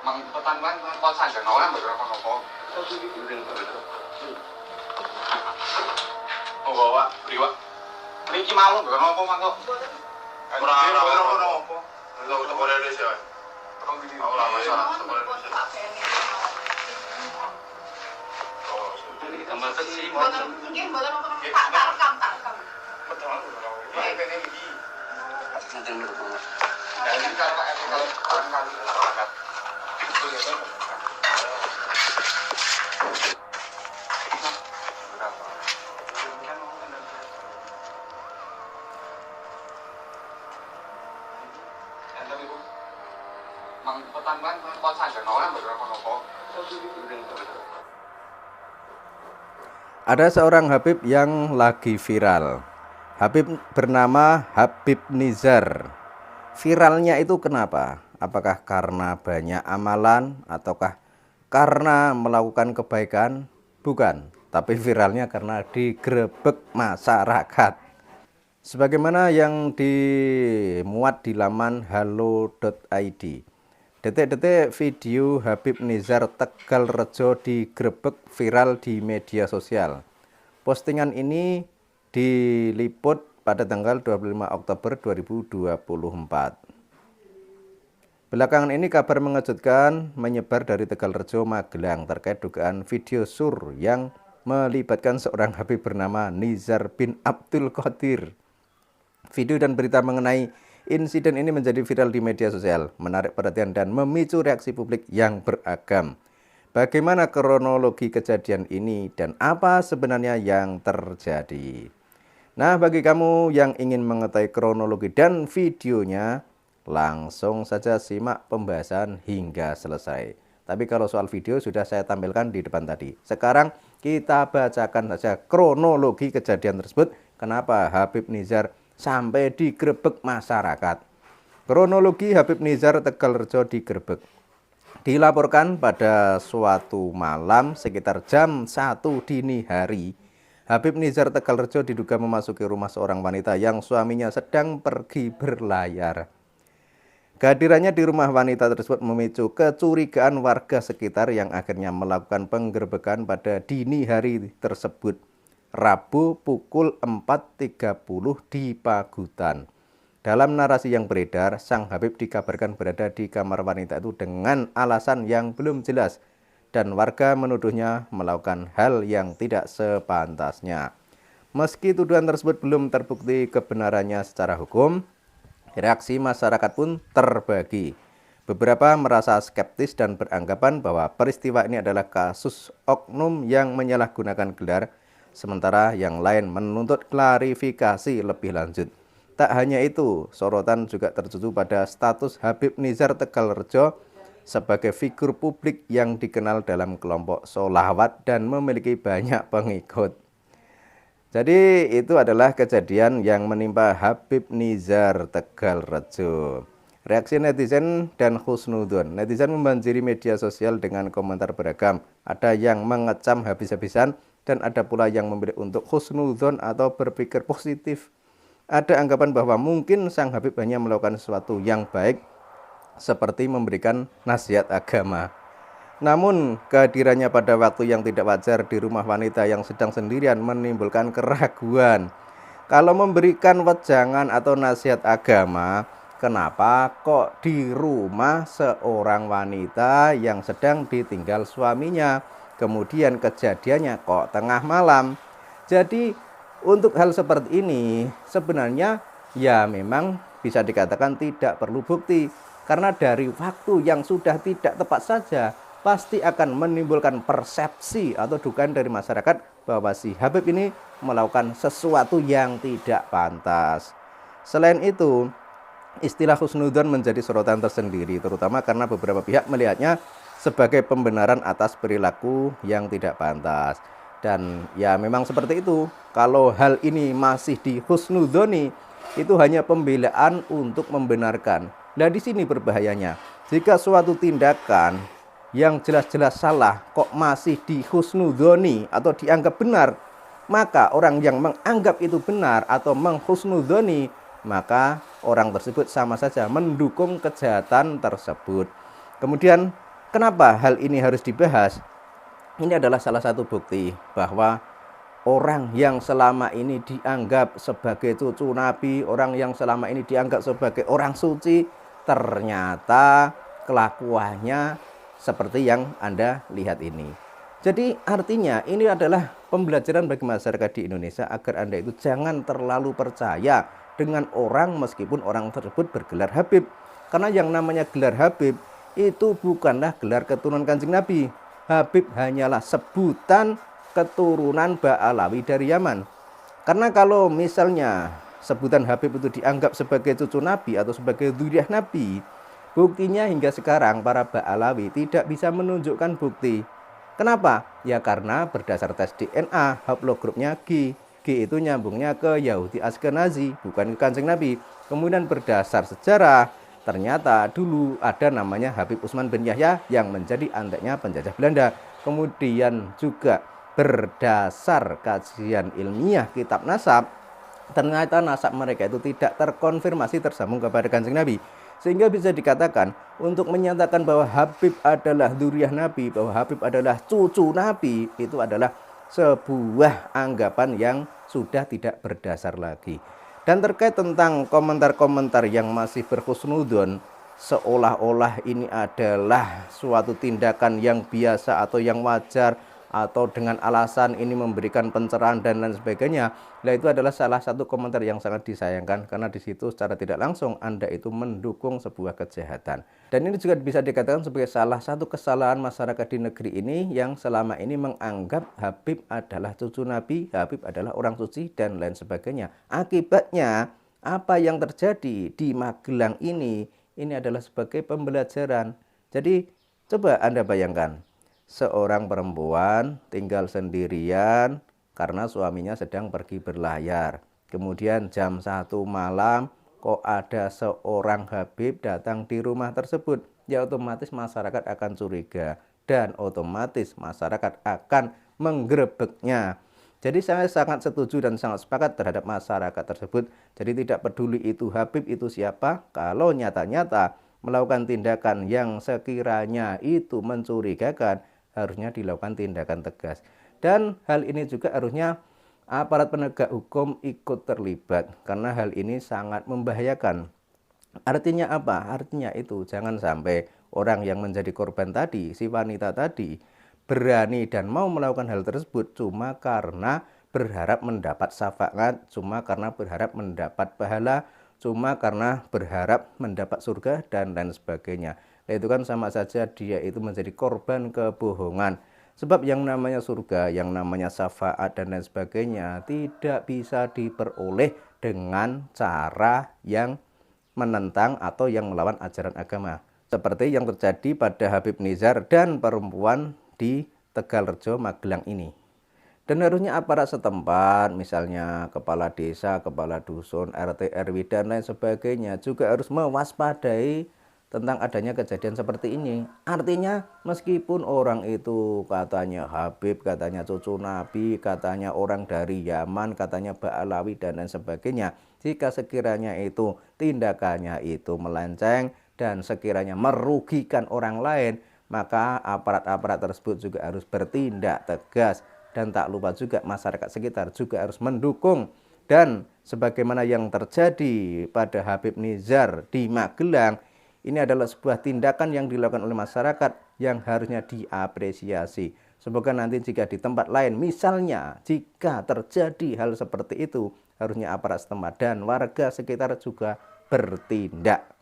Mang petan kan kok saja orang berapa nopo. Oh bawa, priwa. Niki mau berapa nopo mangko? Ora nopo. Enggak usah boleh deh sih. Tolong di. Oh lah masalah. Oh, jadi tambah sih. Mungkin boleh nopo tak rekam. Betul. Ini pengen iki. Nanti dulu. Jadi kalau kali sangat itu ya kan. Mang petan kan kok saja orang berapa nopo. Ada seorang Habib yang lagi viral. Habib bernama Habib Nizar. Viralnya itu kenapa? Apakah karena banyak amalan ataukah karena melakukan kebaikan? Bukan, tapi viralnya karena digerebek masyarakat. Sebagaimana yang dimuat di laman halo.id. Detik-detik video Habib Nizar Tegalrejo digerebek viral di media sosial. Postingan ini diliput pada tanggal 25 Oktober 2024. Belakangan ini kabar mengejutkan menyebar dari Tegalrejo, Magelang terkait dugaan video sur yang melibatkan seorang Habib bernama Nizar bin Abdul Qadir. Video dan berita mengenai insiden ini menjadi viral di media sosial, menarik perhatian dan memicu reaksi publik yang beragam. Bagaimana kronologi kejadian ini dan apa sebenarnya yang terjadi? Nah, bagi kamu yang ingin mengetahui kronologi dan videonya, langsung saja simak pembahasan hingga selesai. Tapi kalau soal video sudah saya tampilkan di depan tadi. Sekarang kita bacakan saja kronologi kejadian tersebut. Kenapa Habib Nizar sampai digerebek masyarakat? Kronologi Habib Nizar Tegalrejo digerebek. Dilaporkan pada suatu malam sekitar jam 1 dini hari, Habib Nizar Tegalrejo diduga memasuki rumah seorang wanita yang suaminya sedang pergi berlayar. Kehadirannya di rumah wanita tersebut memicu kecurigaan warga sekitar yang akhirnya melakukan penggerebekan pada dini hari tersebut, Rabu pukul 4.30 di Pagutan. Dalam narasi yang beredar, sang Habib dikabarkan berada di kamar wanita itu dengan alasan yang belum jelas, dan warga menuduhnya melakukan hal yang tidak sepantasnya. Meski tuduhan tersebut belum terbukti kebenarannya secara hukum, reaksi masyarakat pun terbagi. Beberapa merasa skeptis dan beranggapan bahwa peristiwa ini adalah kasus oknum yang menyalahgunakan gelar, sementara yang lain menuntut klarifikasi lebih lanjut. Tak hanya itu, sorotan juga tertuju pada status Habib Nizar Tegalrejo sebagai figur publik yang dikenal dalam kelompok sholawat dan memiliki banyak pengikut. Jadi itu adalah kejadian yang menimpa Habib Nizar Tegalrejo. Reaksi netizen dan husnudon. Netizen membanjiri media sosial dengan komentar beragam. Ada yang mengecam habis-habisan dan ada pula yang memilih untuk husnudon atau berpikir positif. Ada anggapan bahwa mungkin sang Habib hanya melakukan sesuatu yang baik seperti memberikan nasihat agama. Namun kehadirannya pada waktu yang tidak wajar di rumah wanita yang sedang sendirian menimbulkan keraguan. Kalau memberikan wejangan atau nasihat agama, kenapa kok di rumah seorang wanita yang sedang ditinggal suaminya? Kemudian kejadiannya kok tengah malam. Jadi untuk hal seperti ini sebenarnya ya memang bisa dikatakan tidak perlu bukti. Karena dari waktu yang sudah tidak tepat saja pasti akan menimbulkan persepsi atau dugaan dari masyarakat bahwa si Habib ini melakukan sesuatu yang tidak pantas. Selain itu, istilah husnudon menjadi sorotan tersendiri, terutama karena beberapa pihak melihatnya sebagai pembenaran atas perilaku yang tidak pantas. Dan ya memang seperti itu, kalau hal ini masih dihusnudoni, itu hanya pembelaan untuk membenarkan. Nah di sini berbahayanya, jika suatu tindakan yang jelas-jelas salah kok masih dihusnudoni atau dianggap benar, maka orang yang menganggap itu benar atau menghusnudoni, maka orang tersebut sama saja mendukung kejahatan tersebut. Kemudian Kenapa hal ini harus dibahas? Ini adalah salah satu bukti bahwa orang yang selama ini dianggap sebagai cucu Nabi, orang yang selama ini dianggap sebagai orang suci, ternyata kelakuannya seperti yang Anda lihat ini. Jadi artinya ini adalah pembelajaran bagi masyarakat di Indonesia agar Anda itu jangan terlalu percaya dengan orang meskipun orang tersebut bergelar Habib. Karena yang namanya gelar Habib itu bukanlah gelar keturunan Kanjeng Nabi. Habib hanyalah sebutan keturunan Ba'alawi dari Yaman. Karena kalau misalnya sebutan Habib itu dianggap sebagai cucu Nabi atau sebagai dzurriyyah Nabi, buktinya hingga sekarang para Ba'alawi tidak bisa menunjukkan bukti. Kenapa? Ya karena berdasar tes DNA, haplogrupnya G. G itu nyambungnya ke Yahudi Askenazi, bukan ke Kanjeng Nabi. Kemudian berdasar sejarah, ternyata dulu ada namanya Habib Utsman bin Yahya yang menjadi anteknya penjajah Belanda. Kemudian juga berdasar kajian ilmiah kitab nasab, ternyata nasab mereka itu tidak terkonfirmasi tersambung kepada Kanjeng Nabi. Sehingga bisa dikatakan untuk menyatakan bahwa Habib adalah dzurriyyah Nabi, bahwa Habib adalah cucu Nabi, itu adalah sebuah anggapan yang sudah tidak berdasar lagi. Dan terkait tentang komentar-komentar yang masih berhusnudzon, seolah-olah ini adalah suatu tindakan yang biasa atau yang wajar, atau dengan alasan ini memberikan pencerahan dan lain sebagainya. Nah, itu adalah salah satu komentar yang sangat disayangkan karena di situ secara tidak langsung Anda itu mendukung sebuah kejahatan. Dan ini juga bisa dikatakan sebagai salah satu kesalahan masyarakat di negeri ini yang selama ini menganggap Habib adalah cucu Nabi, Habib adalah orang suci dan lain sebagainya. Akibatnya apa yang terjadi di Magelang ini adalah sebagai pembelajaran. Jadi coba Anda bayangkan, seorang perempuan tinggal sendirian karena suaminya sedang pergi berlayar. Kemudian jam 1 malam kok ada seorang Habib datang di rumah tersebut. Ya otomatis masyarakat akan curiga dan otomatis masyarakat akan menggerebeknya. Jadi saya sangat setuju dan sangat sepakat terhadap masyarakat tersebut. Jadi tidak peduli itu Habib itu siapa, kalau nyata-nyata melakukan tindakan yang sekiranya itu mencurigakan, harusnya dilakukan tindakan tegas. Dan hal ini juga harusnya aparat penegak hukum ikut terlibat karena hal ini sangat membahayakan. Artinya apa? Artinya itu jangan sampai orang yang menjadi korban tadi, si wanita tadi, berani dan mau melakukan hal tersebut cuma karena berharap mendapat syafaat, cuma karena berharap mendapat pahala, cuma karena berharap mendapat surga dan lain sebagainya. Nah, itu kan sama saja dia itu menjadi korban kebohongan. Sebab yang namanya surga, yang namanya syafaat dan lain sebagainya tidak bisa diperoleh dengan cara yang menentang atau yang melawan ajaran agama. Seperti yang terjadi pada Habib Nizar dan perempuan di Tegalrejo, Magelang ini. Dan harusnya aparat setempat, misalnya kepala desa, kepala dusun, RT, RW, dan lain sebagainya juga harus mewaspadai tentang adanya kejadian seperti ini. Artinya meskipun orang itu katanya Habib, katanya cucu Nabi, katanya orang dari Yaman, katanya Ba'alawi dan lain sebagainya, jika sekiranya itu tindakannya itu melenceng dan sekiranya merugikan orang lain, maka aparat-aparat tersebut juga harus bertindak tegas. Dan tak lupa juga masyarakat sekitar juga harus mendukung. Dan sebagaimana yang terjadi pada Habib Nizar di Magelang, ini adalah sebuah tindakan yang dilakukan oleh masyarakat yang harusnya diapresiasi. Semoga nanti jika di tempat lain, misalnya jika terjadi hal seperti itu, harusnya aparat setempat dan warga sekitar juga bertindak.